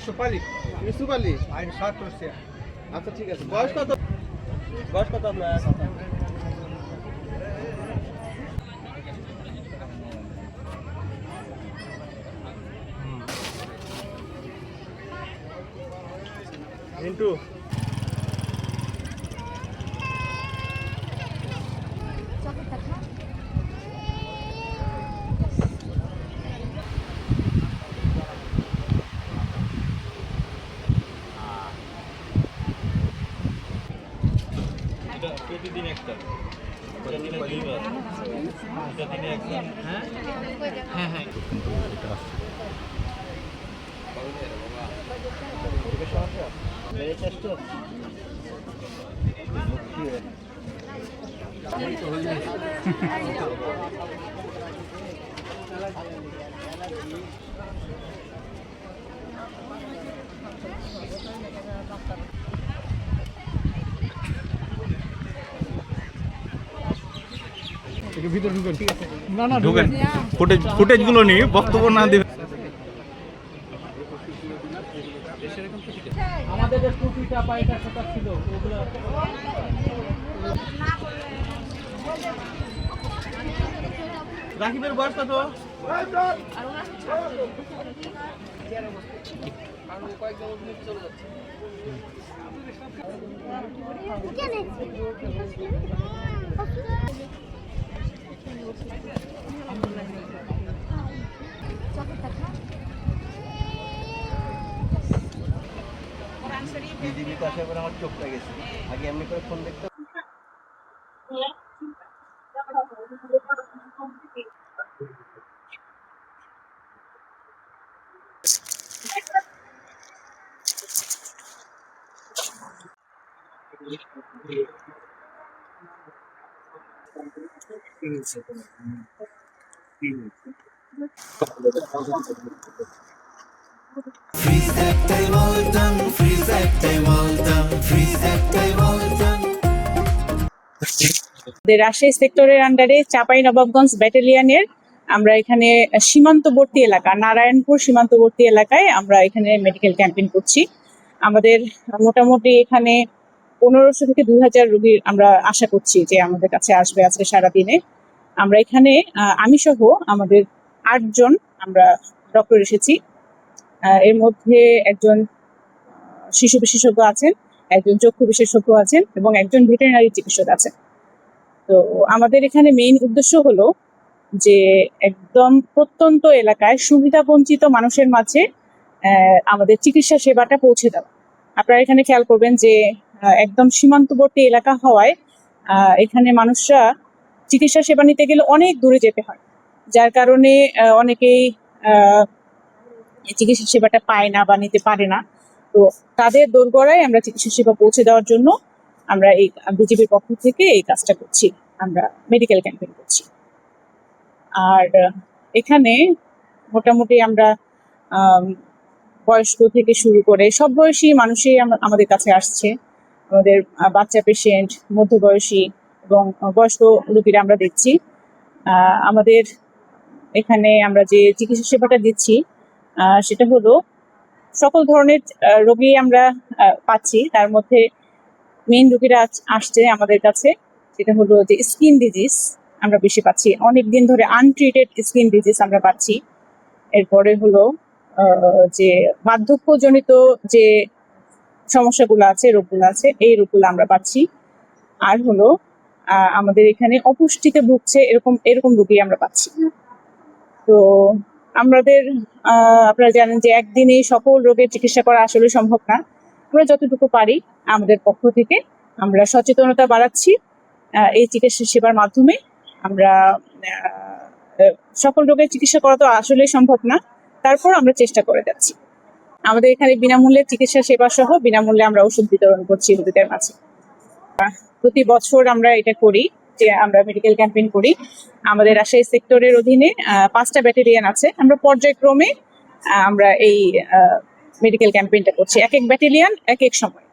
ইউসুফ আলী। আচ্ছা ঠিক আছে। বয়স কত আপনার? মিন্টু প্রতিদিন একটা প্রতিদিনে দুইবার প্রতিদিনে একজন। হ্যাঁ হ্যাঁ হ্যাঁ ভিতরে ঢুকেন। ঠিক আছে, না না ঢুকেন। ফুটেজগুলো নিয়ে বক্তব্য না দেবে। আমাদের যে টুপিটা পায়টা সেটা ছিল ওগুলো রাকিবের বয়স কত? বিজিবিতে আসার পরে আমার চোখটা গেছে। আগে এমনি করে ফোন দেখতে রাজশাহী সেক্টরের আন্ডারে চাঁপাইনবাবগঞ্জ ব্যাটালিয়নের আমরা এখানে সীমান্তবর্তী এলাকা নারায়ণপুর সীমান্তবর্তী এলাকায় আমরা এখানে মেডিকেল ক্যাম্পেইন করছি। আমাদের মোটামুটি এখানে 1500 থেকে 2000 রোগীর আমরা আশা করছি যে আমাদের কাছে আসবে আজকে সারাদিনে। আমরা এখানে আমি সহ আমাদের 8 জন আমরা ডক্টর এসেছি। এর মধ্যে একজন শিশু বিশেষজ্ঞ আছেন, একজন চক্ষু বিশেষজ্ঞ আছেন এবং একজন ভেটেরিনারি চিকিৎসক আছেন। তো আমাদের এখানে মেইন উদ্দেশ্য হলো যে একদম প্রত্যন্ত এলাকায় সুবিধা বঞ্চিত মানুষের মাঝে আমাদের চিকিৎসা সেবাটা পৌঁছে দেওয়া। আপনারা এখানে খেয়াল করবেন যে একদম সীমান্তবর্তী এলাকা হওয়ায় এখানে মানুষরা চিকিৎসা সেবা নিতে গেলে অনেক দূরে যেতে হয়, যার কারণে অনেকেই চিকিৎসা সেবাটা পায় না বা নিতে পারে না। তো তাদের দোরগোড়ায় আমরা চিকিৎসা সেবা পৌঁছে দেওয়ার জন্য আমরা এই বিজিবির পক্ষ থেকে এই কাজটা করছি, আমরা মেডিকেল ক্যাম্পেইন করছি। আর এখানে মোটামুটি আমরা বয়স্ক থেকে শুরু করে সব বয়সী মানুষই আমাদের কাছে আসছে। আমাদের বাচ্চা পেশেন্ট, মধ্যবয়সী এবং বয়স্ক রোগীরা আমরা দেখছি। আমাদের এখানে আমরা যে চিকিৎসা সেবাটা দিচ্ছি সেটা হলো সকল ধরনের রোগী আমরা পাচ্ছি। তার মধ্যে মেইন রোগীরা আসছে আমাদের কাছে, সেটা হলো যে স্কিন ডিজিজ আমরা বেশি পাচ্ছি, অনেক দিন ধরে আনট্রিটেড স্কিন ডিজিজ আমরা পাচ্ছি। এরপরে হলো যে বার্ধক্যজনিত যে সমস্যাগুলো আছে, রোগগুলো আছে, এই রোগগুলো আমরা পাচ্ছি। আর হলো আমাদের এখানে অপুষ্টিতে ভুগছে এরকম রোগী আমরা পাচ্ছি। তো আমাদের আপনারা জানেন যে একদিনে সকল রোগের চিকিৎসা করা আসলে সম্ভব না। আমরা যতটুকু পারি আমাদের পক্ষ থেকে আমরা সচেতনতা বাড়াচ্ছি। এই চিকিৎসা সেবার মাধ্যমে আমরা সকল রোগের চিকিৎসা করা তো আসলে সম্ভব না, তারপর আমরা চেষ্টা করে যাচ্ছি। আমাদের এখানে বিনামূল্যে চিকিৎসা সেবা সহ বিনামূল্যে আমরা ওষুধ বিতরণ করছি রোগীদের মাঝে। প্রতি বছর আমরা এটা করি যে আমরা মেডিকেল ক্যাম্পেইন করি। আমাদের রাজশাহী সেক্টরের অধীনে 5টা ব্যাটালিয়ন আছে। আমরা পর্যায়ক্রমে আমরা এই মেডিকেল ক্যাম্পেইনটা করছি, এক এক ব্যাটালিয়ন এক এক সময়।